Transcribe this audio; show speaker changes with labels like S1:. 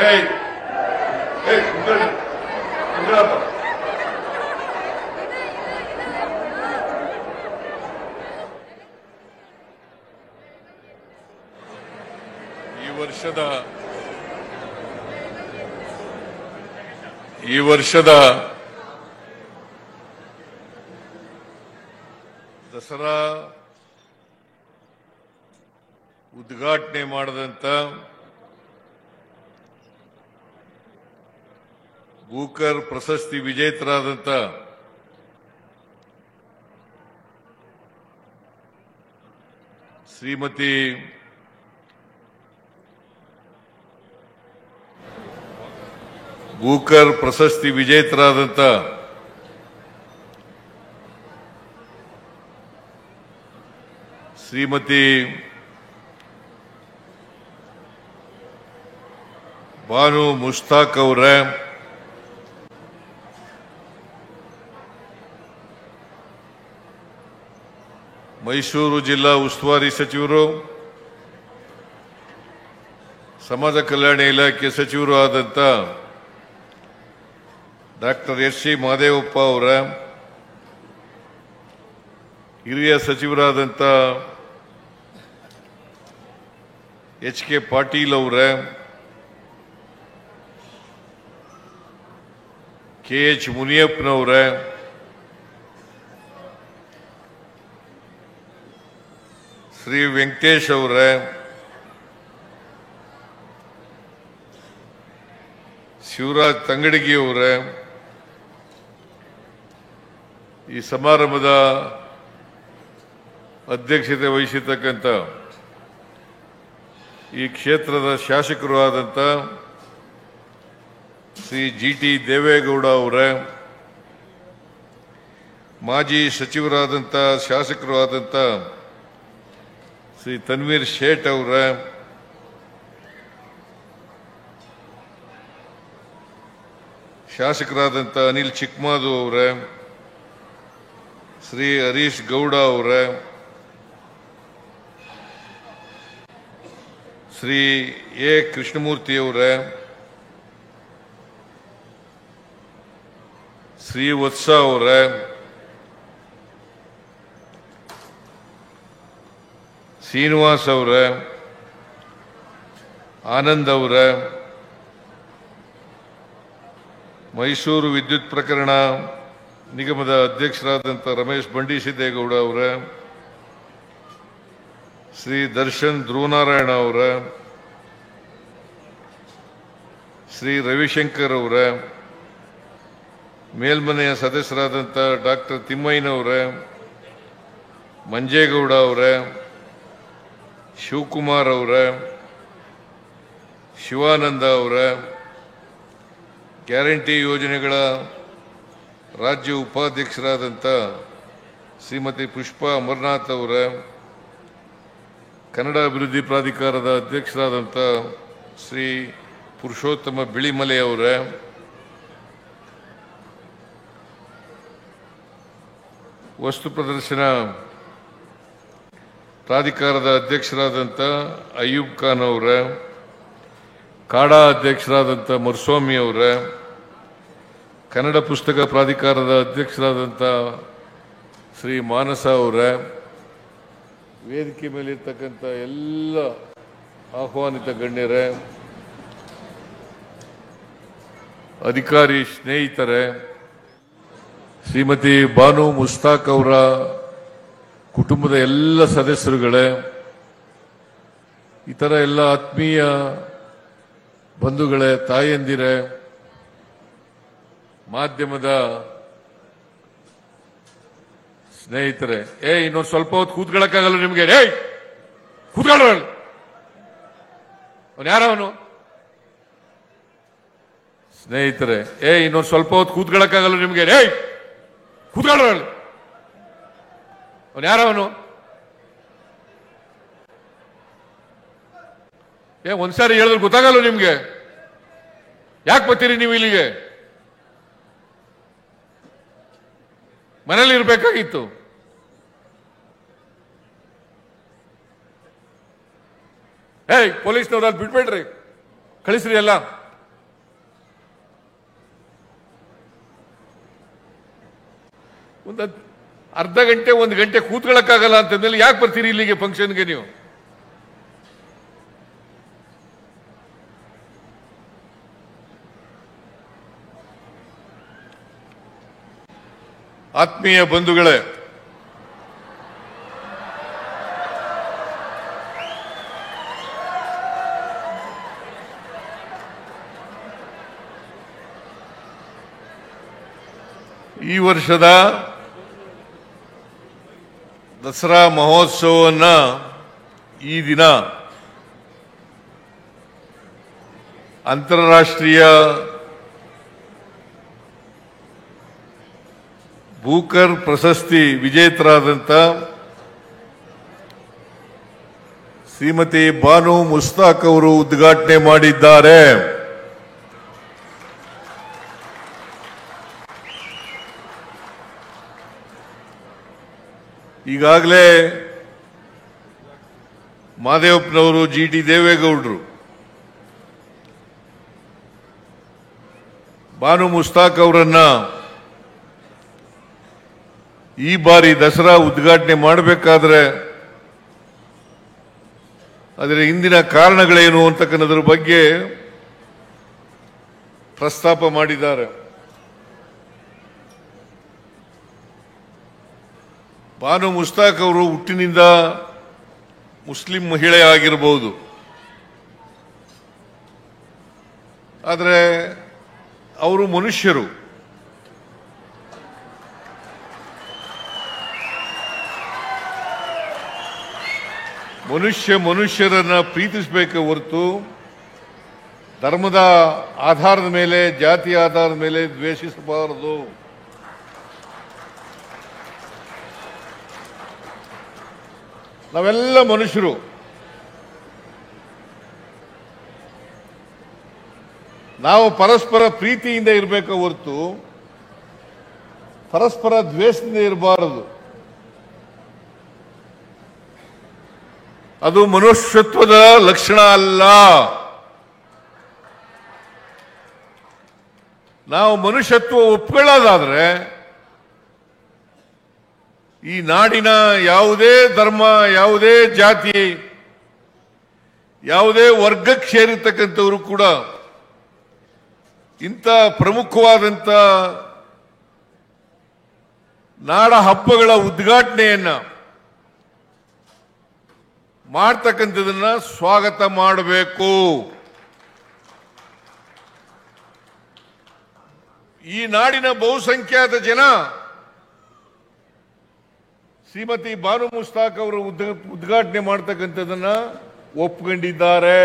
S1: ಏಯ್ ಏಯ್ ಈ ವರ್ಷದ ದಸರಾ ಉದ್ಘಾಟನೆ ಮಾಡಿದಂತ ಬೂಕರ್ ಪ್ರಶಸ್ತಿ ವಿಜೇತರಾದಂತ ಶ್ರೀಮತಿ ಬೂಕರ್ ಪ್ರಶಸ್ತಿ ವಿಜೇತರಾದಂತ ಶ್ರೀಮತಿ ಬಾನು ಮುಷ್ತಾಕ್ ಅವರ ಮೈಸೂರು ಜಿಲ್ಲಾ ಉಸ್ತುವಾರಿ ಸಚಿವರು ಸಮಾಜ ಕಲ್ಯಾಣ ಇಲಾಖೆ ಸಚಿವರು ಆದಂತ ಡಾಕ್ಟರ್ ಎಸ್.ಸಿ. ಮಹದೇವಪ್ಪ ಅವರ ಹಿರಿಯ ಸಚಿವರಾದಂಥ ಎಚ್.ಕೆ. ಪಾಟೀಲ್ ಅವರ ಕೆ.ಎಚ್. ಮುನಿಯಪ್ಪನವರ ಶ್ರೀ ವೆಂಕಟೇಶ್ ಅವರ ಶಿವರಾಜ್ ತಂಗಡಗಿ ಅವರ ಈ ಸಮಾರಂಭದ ಅಧ್ಯಕ್ಷತೆ ವಹಿಸಿರ್ತಕ್ಕಂಥ ಈ ಕ್ಷೇತ್ರದ ಶಾಸಕರು ಆದಂಥ ಶ್ರೀ ಜಿ.ಟಿ. ದೇವೇಗೌಡ ಅವರ ಮಾಜಿ ಸಚಿವರಾದಂಥ ಶಾಸಕರು ಆದಂಥ ಶ್ರೀ ತನ್ವೀರ್ ಶೇಟ್ ಅವರ ಶಾಸಕರಾದಂಥ ಅನಿಲ್ ಚಿಕ್ಮಾದು ಅವರ ಶ್ರೀ ಹರೀಶ್ ಗೌಡ ಅವರ ಶ್ರೀ ಎ. ಕೃಷ್ಣಮೂರ್ತಿ ಅವರ ಶ್ರೀ ವತ್ಸ ಅವರ ಶ್ರೀನಿವಾಸ್ ಅವರ ಆನಂದ್ ಅವರ ಮೈಸೂರು ವಿದ್ಯುತ್ ಪ್ರಕರಣ ನಿಗಮದ ಅಧ್ಯಕ್ಷರಾದಂಥ ರಮೇಶ್ ಬಂಡಿಸಿದ್ದೇಗೌಡ ಅವರ ಶ್ರೀ ದರ್ಶನ್ ಧ್ರುವನಾರಾಯಣ ಅವರ ಶ್ರೀ ರವಿಶಂಕರ್ ಅವರ ಮೇಲ್ಮನೆಯ ಸದಸ್ಯರಾದಂಥ ಡಾಕ್ಟರ್ ತಿಮ್ಮಯ್ಯನವರ ಮಂಜೇಗೌಡ ಅವರ ಶಿವಕುಮಾರ್ ಅವರ ಶಿವಾನಂದ ಅವರ ಗ್ಯಾರಂಟಿ ಯೋಜನೆಗಳ ರಾಜ್ಯ ಉಪಾಧ್ಯಕ್ಷರಾದಂಥ ಶ್ರೀಮತಿ ಪುಷ್ಪಾ ಅಮರನಾಥ್ ಅವರ ಕನ್ನಡ ಅಭಿವೃದ್ಧಿ ಪ್ರಾಧಿಕಾರದ ಅಧ್ಯಕ್ಷರಾದಂಥ ಶ್ರೀ ಪುರುಷೋತ್ತಮ ಬಿಳಿಮಲೆ ಅವರ ವಸ್ತು ಪ್ರದರ್ಶನ ಪ್ರಾಧಿಕಾರದ ಅಧ್ಯಕ್ಷರಾದಂಥ ಅಯ್ಯೂಬ್ ಖಾನ್ ಅವರ ಕಾಡಾ ಅಧ್ಯಕ್ಷರಾದಂಥ ಮರುಸ್ವಾಮಿ ಅವರ ಕನ್ನಡ ಪುಸ್ತಕ ಪ್ರಾಧಿಕಾರದ ಅಧ್ಯಕ್ಷರಾದಂಥ ಶ್ರೀ ಮಾನಸ ಅವರ ವೇದಿಕೆ ಮೇಲಿರ್ತಕ್ಕಂಥ ಎಲ್ಲ ಆಹ್ವಾನಿತ ಗಣ್ಯರೇ, ಅಧಿಕಾರಿ ಸ್ನೇಹಿತರೆ, ಶ್ರೀಮತಿ ಬಾನು ಮುಷ್ತಾಕ್ ಅವರ ಕುಟುಂಬದ ಎಲ್ಲ ಸದಸ್ಯರುಗಳೇ, ಇತರ ಎಲ್ಲ ಆತ್ಮೀಯ ಬಂಧುಗಳೇ, ತಾಯಂದಿರೇ, ಮಾಧ್ಯಮದ ಸ್ನೇಹಿತರೆ, ಇನ್ನೊಂದು ಸ್ವಲ್ಪ ಹೊತ್ತು ಕೂತ್ಕೊಳ್ಳಕ್ಕಾಗಲ್ಲ ನಿಮ್ಗೆ? ಕೂತ್ಕೊಳ್ಳ, ಅವನು ಯಾರವನು? ಸ್ನೇಹಿತರೆ, ಇನ್ನೊಂದು ಸ್ವಲ್ಪ ಹೊತ್ತು ಕೂತ್ಕೊಳ್ಳಕ್ಕಾಗಲ್ಲ ನಿಮ್ಗೆ? ಕೂತ್ಕೊಳ್ಳ, ಅವನು ಯಾರವನು? ಒಂದ್ಸಾರಿ ಹೇಳಿದ್ರೆ ಗೊತ್ತಾಗಲ್ಲ ನಿಮ್ಗೆ? ಯಾಕೆ ಬರ್ತೀರಿ ನೀವು ಇಲ್ಲಿಗೆ? ಮನೇಲಿ ಇರ್ಬೇಕಾಗಿತ್ತು. ಪೊಲೀಸ್ನವ್ರು ಅಲ್ಲಿ ಬಿಟ್ಬೇಡ್ರಿ, ಕಳಿಸ್ರಿ ಎಲ್ಲ. ಒಂದು ಅರ್ಧ ಗಂಟೆ ಒಂದು ಗಂಟೆ ಕೂತ್ಕೊಳ್ಳಕ್ಕಾಗಲ್ಲ ಅಂತಂದ್ಮೇಲೆ ಯಾಕೆ ಬರ್ತೀರಿ ಇಲ್ಲಿಗೆ ಫಂಕ್ಷನ್ಗೆ ನೀವು? ಆತ್ಮೀಯ ಬಂಧುಗಳೇ, ಈ ವರ್ಷದ ದಸರಾ ಮಹೋತ್ಸವವನ್ನು ಈ ದಿನ ಅಂತಾರಾಷ್ಟ್ರೀಯ ಬೂಕರ್ ಪ್ರಶಸ್ತಿ ವಿಜೇತರಾದಂಥ ಶ್ರೀಮತಿ ಬಾನು ಮುಸ್ತಾಕ್ ಅವರು ಉದ್ಘಾಟನೆ ಮಾಡಿದ್ದಾರೆ. ಈಗಾಗಲೇ ಮಾದೇವಪ್ಪನವರು, GT ದೇವೇಗೌಡರು, ಬಾನು ಮುಸ್ತಾಕ್ ಅವರನ್ನ ಈ ಬಾರಿ ದಸರಾ ಉದ್ಘಾಟನೆ ಮಾಡಬೇಕಾದ್ರೆ ಅದರ ಹಿಂದಿನ ಕಾರಣಗಳೇನು ಅಂತಕ್ಕನ್ನೋದ್ರ ಬಗ್ಗೆ ಪ್ರಸ್ತಾಪ ಮಾಡಿದ್ದಾರೆ. ಬಾನು ಮುಸ್ತಾಕ್ ಅವರು ಹುಟ್ಟಿನಿಂದ ಮುಸ್ಲಿಂ ಮಹಿಳೆ ಆಗಿರಬಹುದು, ಆದರೆ ಅವರು ಮನುಷ್ಯರು. ಮನುಷ್ಯರನ್ನ ಪ್ರೀತಿಸಬೇಕೆ ಹೊರತು ಧರ್ಮದ ಆಧಾರದ ಮೇಲೆ, ಜಾತಿಯ ಆಧಾರದ ಮೇಲೆ ದ್ವೇಷಿಸಬಾರದು. ನಾವೆಲ್ಲ ಮನುಷ್ಯರು. ನಾವು ಪರಸ್ಪರ ಪ್ರೀತಿಯಿಂದ ಇರಬೇಕು ಹೊರತು ಪರಸ್ಪರ ದ್ವೇಷದಿಂದ ಇರಬಾರದು. ಅದು ಮನುಷ್ಯತ್ವದ ಲಕ್ಷಣ ಅಲ್ಲ. ನಾವು ಮನುಷ್ಯತ್ವ ಒಪ್ಕೊಳ್ಳೋದಾದ್ರೆ ಈ ನಾಡಿನ ಯಾವುದೇ ಧರ್ಮ, ಯಾವುದೇ ಜಾತಿ, ಯಾವುದೇ ವರ್ಗಕ್ಕೆ ಸೇರಿರ್ತಕ್ಕಂಥವರು ಕೂಡ ಇಂಥ ಪ್ರಮುಖವಾದಂಥ ನಾಡ ಹಬ್ಬಗಳ ಉದ್ಘಾಟನೆಯನ್ನ ಮಾಡ್ತಕ್ಕಂಥದನ್ನ ಸ್ವಾಗತ ಮಾಡಬೇಕು. ಈ ನಾಡಿನ ಬಹುಸಂಖ್ಯಾತ ಜನ ಶ್ರೀಮತಿ ಬಾನು ಮುಸ್ತಾಕ್ ಅವರು ಉದ್ಘಾಟನೆ ಮಾಡ್ತಕ್ಕಂಥದನ್ನ ಒಪ್ಕೊಂಡಿದ್ದಾರೆ.